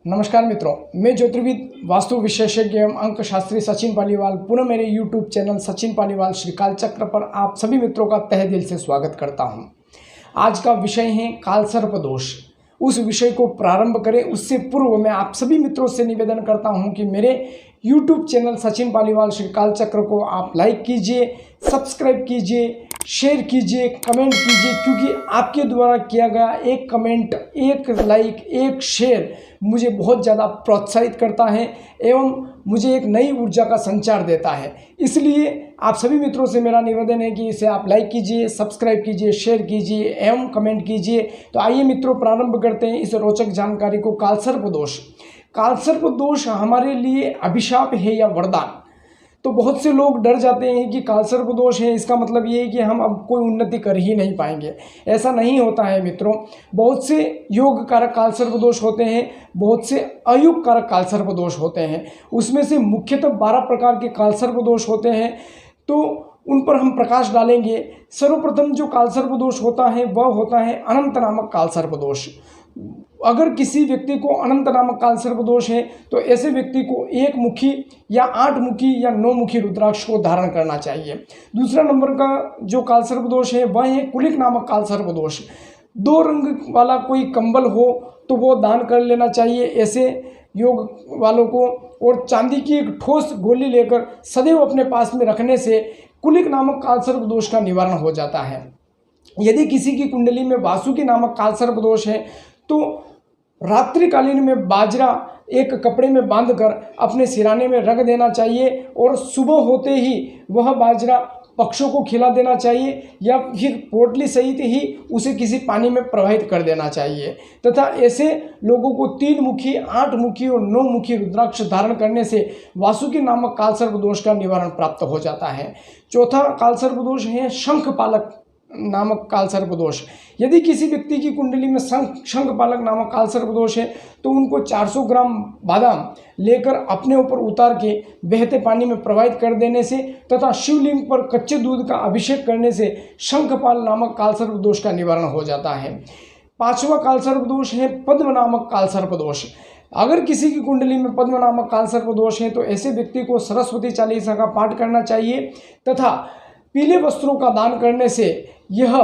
नमस्कार मित्रों, मैं ज्योतिर्विद वास्तु विशेषज्ञ एवं अंक शास्त्री सचिन पालीवाल पुनः मेरे YouTube चैनल सचिन पालीवाल श्री कालचक्र पर आप सभी मित्रों का तहे दिल से स्वागत करता हूं। आज का विषय है कालसर्प दोष। उस विषय को प्रारंभ करें उससे पूर्व मैं आप सभी मित्रों से निवेदन करता हूं कि मेरे YouTube चैनल सचिन पालीवाल श्री कालचक्र को आप लाइक कीजिए, सब्सक्राइब कीजिए, शेयर कीजिए, कमेंट कीजिए, क्योंकि आपके द्वारा किया गया एक कमेंट, एक लाइक, एक शेयर मुझे बहुत ज़्यादा प्रोत्साहित करता है एवं मुझे एक नई ऊर्जा का संचार देता है। इसलिए आप सभी मित्रों से मेरा निवेदन है कि इसे आप लाइक कीजिए, सब्सक्राइब कीजिए, शेयर कीजिए एवं कमेंट कीजिए। तो आइए मित्रों, प्रारंभ करते हैं इस रोचक जानकारी को। कालसर्प दोष। कालसर्प दोष हमारे लिए अभिशाप है या वरदान? तो बहुत से लोग डर जाते हैं कि कालसर्प दोष है, इसका मतलब ये है कि हम अब कोई उन्नति कर ही नहीं पाएंगे। ऐसा नहीं होता है मित्रों। बहुत से योग कारक कालसर्प दोष होते हैं, बहुत से अयोग कारक कालसर्प दोष होते हैं। उसमें से मुख्यतः 12 प्रकार के कालसर्प दोष होते हैं, तो उन पर हम प्रकाश डालेंगे। सर्वप्रथम जो कालसर्प दोष होता है वह होता है अनंत नामक कालसर्प दोष। अगर किसी व्यक्ति को अनंत नामक कालसर्प दोष है तो ऐसे व्यक्ति को 1 मुखी या 8 मुखी या 9 मुखी रुद्राक्ष को धारण करना चाहिए। दूसरा नंबर का जो कालसर्प दोष है वह है कुलिक नामक कालसर्प दोष। 2 रंग वाला कोई कंबल हो तो वो दान कर लेना चाहिए ऐसे योग वालों को, और चांदी की एक ठोस गोली लेकर सदैव अपने पास में रखने से कुलिक नामक कालसर्प दोष का निवारण हो जाता है। यदि किसी की कुंडली में वासुकी नामक कालसर्प दोष है तो रात्रिकालीन में बाजरा एक कपड़े में बांधकर अपने सिराने में रख देना चाहिए और सुबह होते ही वह बाजरा पक्षियों को खिला देना चाहिए या फिर पोटली सहित ही उसे किसी पानी में प्रवाहित कर देना चाहिए। तथा ऐसे लोगों को 3 मुखी, 8 मुखी और 9 मुखी रुद्राक्ष धारण करने से वासुकी नामक कालसर्प दोष का निवारण प्राप्त हो जाता है। चौथा कालसर्प दोष है शंखपालक नामक कालसर्प दोष। यदि किसी व्यक्ति की कुंडली में शंखपालक नामक कालसर्प दोष है तो उनको 400 ग्राम बादाम लेकर अपने ऊपर उतार के बहते पानी में प्रवाहित कर देने से तथा शिवलिंग पर कच्चे दूध का अभिषेक करने से शंखपाल नामक कालसर्प दोष का निवारण हो जाता है। 5वां कालसर्प दोष है पद्म नामक कालसर्प दोष। अगर किसी की कुंडली में पद्म नामक कालसर्प दोष है तो ऐसे व्यक्ति को सरस्वती चालीसा का पाठ करना चाहिए तथा पीले वस्त्रों का दान करने से यह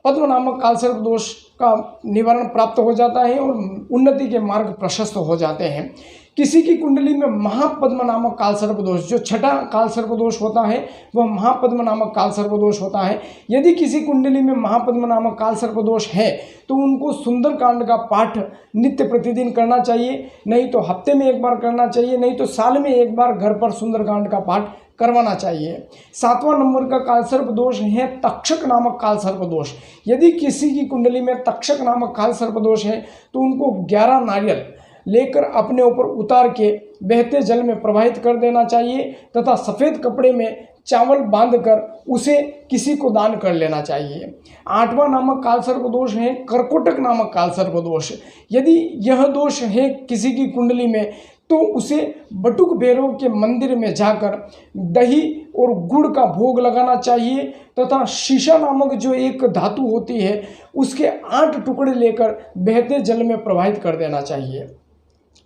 पद्म नामक कालसर्प दोष का निवारण प्राप्त हो जाता है और उन्नति के मार्ग प्रशस्त हो जाते हैं। किसी की कुंडली में महापद्म नामक कालसर्प दोष, जो 6ठा कालसर्प दोष होता है वह महापद्म नामक कालसर्प दोष होता है। यदि किसी कुंडली में महापद्म नामक कालसर्प दोष है तो उनको सुंदरकांड का पाठ नित्य प्रतिदिन करना चाहिए, नहीं तो हफ्ते में 1 बार करना चाहिए, नहीं तो साल में 1 बार घर पर सुंदरकांड का पाठ करवाना चाहिए। 7वां नंबर का कालसर्प दोष है तक्षक नामक कालसर्प दोष। यदि किसी की कुंडली में तक्षक नामक कालसर्प दोष है तो उनको 11 नारियल लेकर अपने ऊपर उतार के बहते जल में प्रवाहित कर देना चाहिए तथा सफ़ेद कपड़े में चावल बांधकर उसे किसी को दान कर लेना चाहिए। 8वां नामक कालसर्प दोष है कर्कोटक नामक कालसर्प दोष। यदि यह दोष है किसी की कुंडली में तो उसे बटुक भैरव के मंदिर में जाकर दही और गुड़ का भोग लगाना चाहिए तथा शीशा नामक जो एक धातु होती है उसके 8 टुकड़े लेकर बहते जल में प्रवाहित कर देना चाहिए।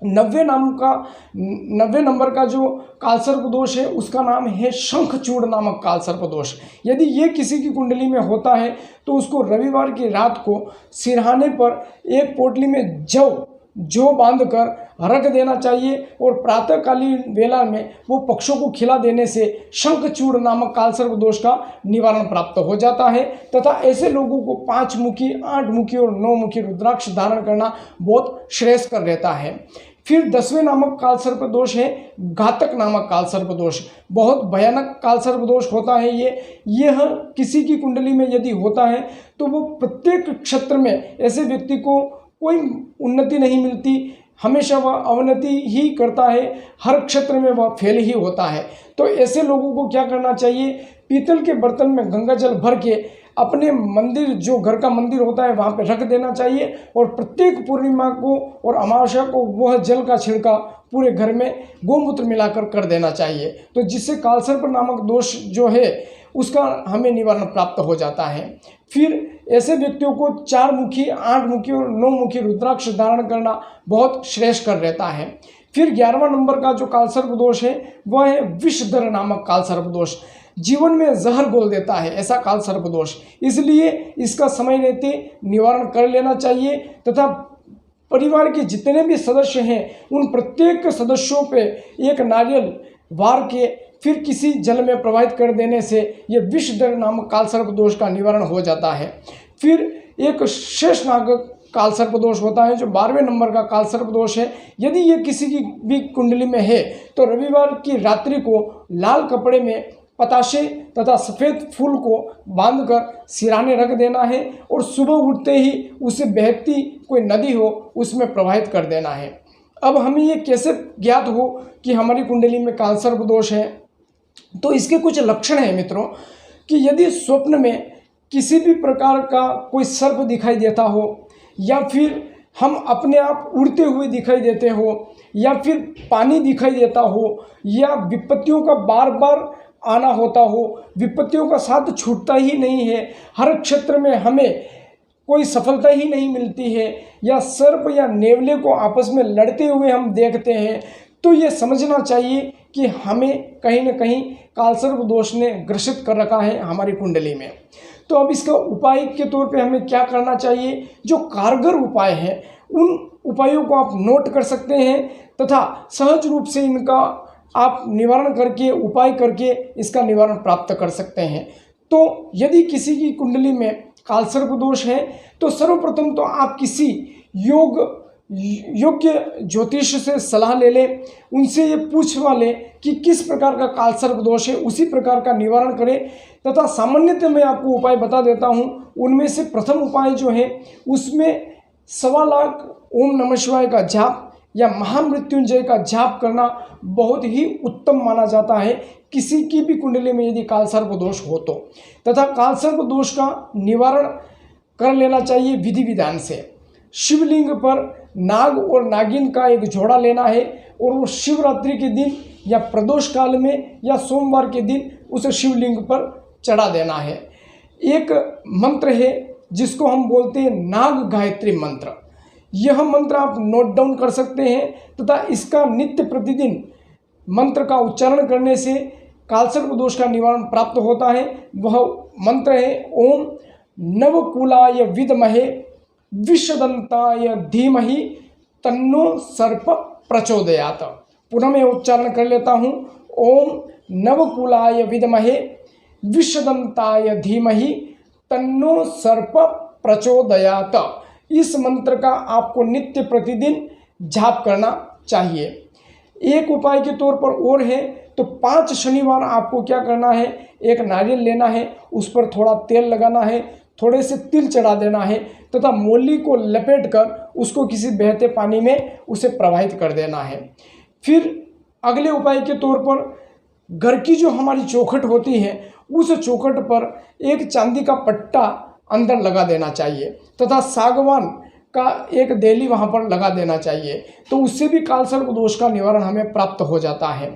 90 नंबर का जो कालसर्प दोष है उसका नाम है शंखचूड़ नामक कालसर्प दोष। यदि ये किसी की कुंडली में होता है तो उसको रविवार की रात को सिरहाने पर एक पोटली में जौ बांधकर रख देना चाहिए और प्रातःकालीन वेला में वो पक्षियों को खिला देने से शंखचूड़ नामक कालसर्प दोष का निवारण प्राप्त हो जाता है। तथा ऐसे लोगों को 5 मुखी, 8 मुखी और 9 मुखी रुद्राक्ष धारण करना बहुत श्रेयस्कर रहता है। फिर 10वें नामक कालसर्प दोष है घातक नामक कालसर्प दोष। बहुत भयानक कालसर्प दोष होता है यह किसी की कुंडली में यदि होता है तो वो प्रत्येक क्षेत्र में ऐसे व्यक्ति को कोई उन्नति नहीं मिलती, हमेशा वह अवनति ही करता है, हर क्षेत्र में वह फेल ही होता है। तो ऐसे लोगों को क्या करना चाहिए, पीतल के बर्तन में गंगा जल भर के अपने मंदिर, जो घर का मंदिर होता है वहाँ पे रख देना चाहिए और प्रत्येक पूर्णिमा को और अमावस्या को वह जल का छिड़काव पूरे घर में गोमूत्र मिलाकर कर देना चाहिए, तो जिससे कालसर्प नामक दोष जो है उसका हमें निवारण प्राप्त हो जाता है। फिर ऐसे व्यक्तियों को 4 मुखी, 8 मुखी और 9 मुखी रुद्राक्ष धारण करना बहुत श्रेष्ठकर रहता है। फिर 11वां नंबर का जो कालसर्प दोष है वह है विषधर नामक कालसर्प दोष। जीवन में जहर घोल देता है ऐसा कालसर्प दोष, इसलिए इसका समय रहते निवारण कर लेना चाहिए तथा परिवार के जितने भी सदस्य हैं उन प्रत्येक सदस्यों पे एक नारियल वार के फिर किसी जल में प्रवाहित कर देने से ये विषधर नामक कालसर्प दोष का निवारण हो जाता है। फिर एक शेषनाग कालसर्प दोष होता है जो 12वें नंबर का कालसर्प दोष है। यदि ये किसी की भी कुंडली में है तो रविवार की रात्रि को लाल कपड़े में पताशे तथा सफ़ेद फूल को बांधकर सिराने रख देना है और सुबह उठते ही उसे बहती कोई नदी हो उसमें प्रवाहित कर देना है। अब हमें ये कैसे ज्ञात हो कि हमारी कुंडली में कालसर्प दोष है, तो इसके कुछ लक्षण हैं मित्रों कि यदि स्वप्न में किसी भी प्रकार का कोई सर्प दिखाई देता हो या फिर हम अपने आप उड़ते हुए दिखाई देते हो या फिर पानी दिखाई देता हो या विपत्तियों का बार बार आना होता हो, विपत्तियों का साथ छूटता ही नहीं है, हर क्षेत्र में हमें कोई सफलता ही नहीं मिलती है या सर्प या नेवले को आपस में लड़ते हुए हम देखते हैं, तो ये समझना चाहिए कि हमें कहीं न कहीं कालसर्प दोष ने ग्रसित कर रखा है हमारी कुंडली में। तो अब इसका उपाय के तौर पे हमें क्या करना चाहिए, जो कारगर उपाय हैं उन उपायों को आप नोट कर सकते हैं तथा सहज रूप से इनका आप निवारण करके उपाय करके इसका निवारण प्राप्त कर सकते हैं। तो यदि किसी की कुंडली में कालसर्प दोष है तो सर्वप्रथम तो आप किसी योग्य ज्योतिष से सलाह ले लें, उनसे ये पूछवा लें कि किस प्रकार का कालसर्प दोष है, उसी प्रकार का निवारण करें तथा सामान्यतः मैं आपको उपाय बता देता हूँ। उनमें से प्रथम उपाय जो है उसमें 1.25 लाख ओम नमः शिवाय का जाप या महामृत्युंजय का जाप करना बहुत ही उत्तम माना जाता है किसी की भी कुंडली में यदि कालसर्प दोष हो तो, तथा कालसर्प दोष का निवारण कर लेना चाहिए विधि विधान से। शिवलिंग पर नाग और नागिन का एक जोड़ा लेना है और वो शिवरात्रि के दिन या प्रदोष काल में या सोमवार के दिन उसे शिवलिंग पर चढ़ा देना है। एक मंत्र है जिसको हम बोलते हैं नाग गायत्री मंत्र, यह मंत्र आप नोट डाउन कर सकते हैं तथा इसका नित्य प्रतिदिन मंत्र का उच्चारण करने से कालसर्प दोष का निवारण प्राप्त होता है। वह मंत्र है ओम नवकुलाय विद्महे विषदंताय धीमहि तन्नो सर्प प्रचोदयात। पुनः मैं उच्चारण कर लेता हूँ ओम नवकुलाय विद्महे विषदंताय धीमहि तन्नो सर्प प्रचोदयात। इस मंत्र का आपको नित्य प्रतिदिन जाप करना चाहिए। एक उपाय के तौर पर और है तो 5 शनिवार आपको क्या करना है, एक नारियल लेना है, उस पर थोड़ा तेल लगाना है, थोड़े से तिल चढ़ा देना है तथा मौली को लपेटकर उसको किसी बहते पानी में उसे प्रवाहित कर देना है। फिर अगले उपाय के तौर पर घर की जो हमारी चौखट होती है उस चौखट पर एक चांदी का पट्टा अंदर लगा देना चाहिए तथा सागवान का एक देली वहाँ पर लगा देना चाहिए, तो उससे भी कालसर्प दोष का निवारण हमें प्राप्त हो जाता है।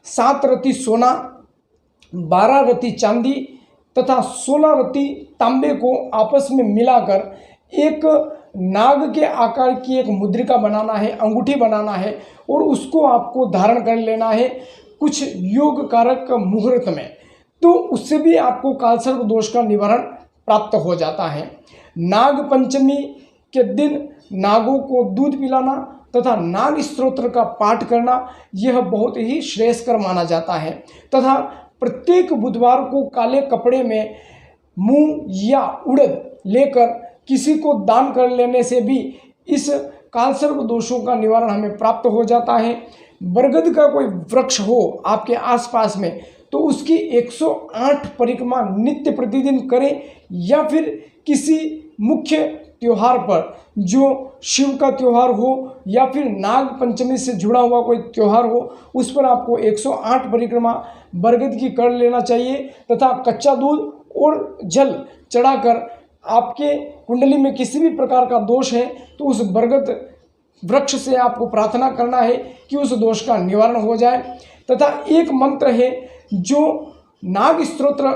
7 रति सोना, 12 रति चांदी तथा 16 रति तांबे को आपस में मिलाकर एक नाग के आकार की एक मुद्रिका बनाना है, अंगूठी बनाना है और उसको आपको धारण कर लेना है कुछ योग कारक मुहूर्त में, तो उससे भी आपको कालसर्प दोष का निवारण प्राप्त हो जाता है। नाग पंचमी के दिन नागों को दूध पिलाना तथा नाग स्तोत्र का पाठ करना यह बहुत ही श्रेयस्कर माना जाता है तथा प्रत्येक बुधवार को काले कपड़े में मूंग या उड़द लेकर किसी को दान कर लेने से भी इस कालसर्प दोषों का निवारण हमें प्राप्त हो जाता है। बरगद का कोई वृक्ष हो आपके आसपास में तो उसकी 108 परिक्रमा नित्य प्रतिदिन करें या फिर किसी मुख्य त्योहार पर जो शिव का त्यौहार हो या फिर नाग पंचमी से जुड़ा हुआ कोई त्यौहार हो उस पर आपको 108 परिक्रमा बरगद की कर लेना चाहिए तथा कच्चा दूध और जल चढ़ाकर आपके कुंडली में किसी भी प्रकार का दोष है तो उस बरगद वृक्ष से आपको प्रार्थना करना है कि उस दोष का निवारण हो जाए। तथा एक मंत्र है जो नाग स्तोत्र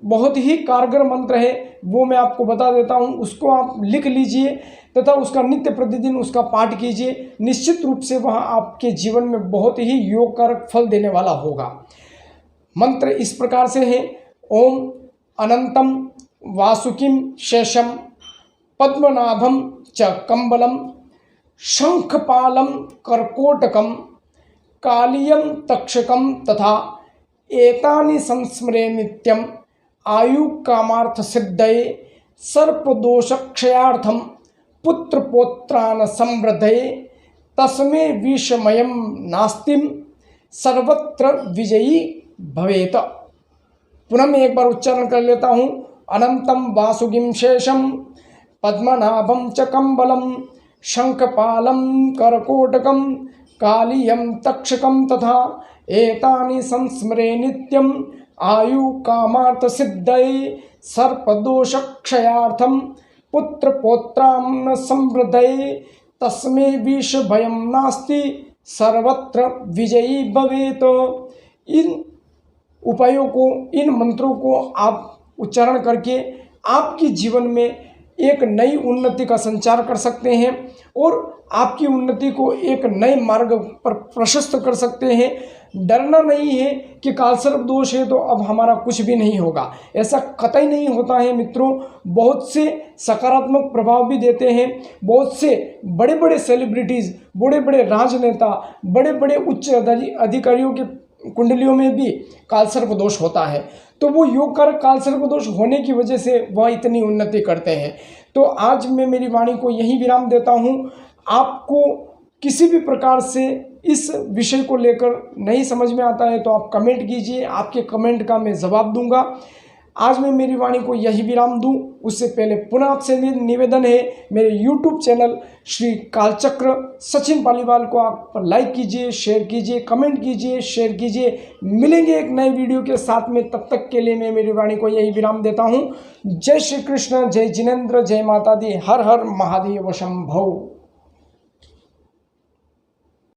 बहुत ही कारगर मंत्र है वो मैं आपको बता देता हूँ, उसको आप लिख लीजिए तथा उसका नित्य प्रतिदिन उसका पाठ कीजिए। निश्चित रूप से वह आपके जीवन में बहुत ही योगकारक फल देने वाला होगा। मंत्र इस प्रकार से है, ओम अनंतम वासुकिम शेषम पद्मनाभम च कंबलम शंखपालम कर्कोटकम कालियम तक्षकम तथा एतानि संस्मरे नित्यम आयु कामार्थ सिद्धये सर्पदोष क्षयार्थम पुत्र पौत्रान समृद्धये तस्मे विषमयम नास्तिम सर्वत्र विजयी भवेत। पुनः मैं एक बार उच्चारण कर लेता हूँ। अनंतम वासुगिम शेषम पद्मनाभम च कंबलम शंखपालम करकोटकम कालियम तक्षकम तथा एतानि संस्मरे नित्यम आयु कामार्थ सिद्धये सर्पदोष क्षयार्थम पुत्र पौत्रान समृद्धये तस्मे विष भयम नास्ति सर्वत्र विजयी भवेत। इन उपायों को, इन मंत्रों को आप उच्चारण करके आपके जीवन में एक नई उन्नति का संचार कर सकते हैं और आपकी उन्नति को एक नए मार्ग पर प्रशस्त कर सकते हैं। डरना नहीं है कि कालसर्प दोष है तो अब हमारा कुछ भी नहीं होगा, ऐसा कतई नहीं होता है मित्रों। बहुत से सकारात्मक प्रभाव भी देते हैं। बहुत से बड़े बड़े सेलिब्रिटीज़, बड़े बड़े राजनेता, बड़े बड़े उच्च अधिकारियों के कुंडलियों में भी कालसर्प दोष होता है, तो वो योग कारक कालसर्प दोष होने की वजह से वह इतनी उन्नति करते हैं। तो आज मैं मेरी वाणी को यहीं विराम देता हूँ। आपको किसी भी प्रकार से इस विषय को लेकर नहीं समझ में आता है तो आप कमेंट कीजिए, आपके कमेंट का मैं जवाब दूंगा। आज मैं मेरी वाणी को यही विराम दूं, उससे पहले पुनः आपसे निवेदन है, मेरे YouTube चैनल श्री कालचक्र सचिन पालीवाल को आप लाइक कीजिए, शेयर कीजिए, कमेंट कीजिए, शेयर कीजिए। मिलेंगे एक नए वीडियो के साथ में, तब तक के लिए मैं मेरी वाणी को यही विराम देता हूँ। जय श्री कृष्ण, जय जिनेंद्र, जय माता दी, हर हर महादेव शंभो।